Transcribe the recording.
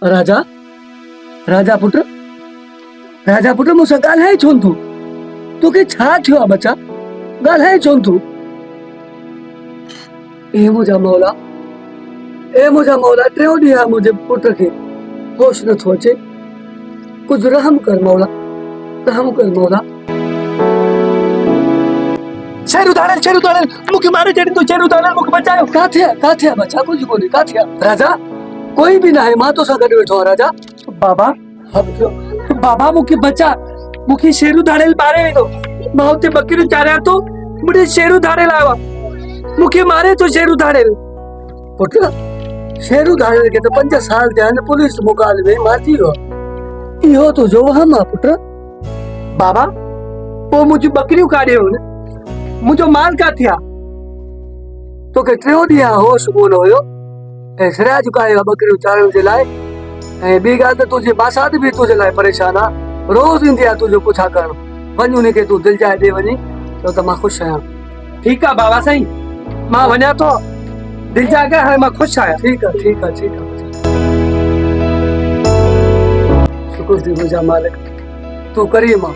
राजा राजा पुत्र मूंसां ॻाल्हाए छो तूं? तोखे छा थियो आहे बचा? ॻाल्हाए छो तूं? ए मुंहिंजा मौला टियों ॾींहुं आहे मुंहिंजे पुट खे होश नथो अचे। कुझु रहम कर मौला। शेरू दाड़ेल मूंखे मारे छॾींदो। शेरू दाड़ेल मूंखे बचायो। काथे आहे बचा? कुझु कोन्हे। काथे आहे राजा? कोई बि न आहे, मां तोसां गॾु वेठो आहियां राजा। बाबा मूंखे बचा। मूंखे शेरू दाड़ेल मारे वेंदो। मां हुते बकरियूं चारियां थो, मुंहिंजे शेरू दाड़ेल आयो आहे, मूंखे मारे थो शेरू दाड़ेल। पुट शेरू दाड़ेल खे त 5 साल थिया आहिनि पुलिस मुकाबले में मार थी वियो। इहो तुंहिंजो वहम आहे पुट। बाबा पोइ मुंहिंजूं बकरियूं काॾे आहिनि? मुंहिंजो माल काथे आहे? तोखे 3 ॾींहं होश कोन हुयो ऐं सिराज चुकायो आहे बकरियूं चारण जे लाइ। ऐं ॿी ॻाल्हि त तुंहिंजी बासात बि तुंहिंजे लाइ परेशान आहे, रोज़ ईंदी आहे तुंहिंजो पुछा करणु। वञ उनखे तूं दिलि जाए ॾे वञी छो त मां ख़ुशि आहियां। ठीकु आहे बाबा साईं, मां वञा थो। दिलि जाए करे हाणे मां ख़ुशि आहियां। ठीक है शुक्र थी मुंहिंजा मालिक, तूं करीम आहे।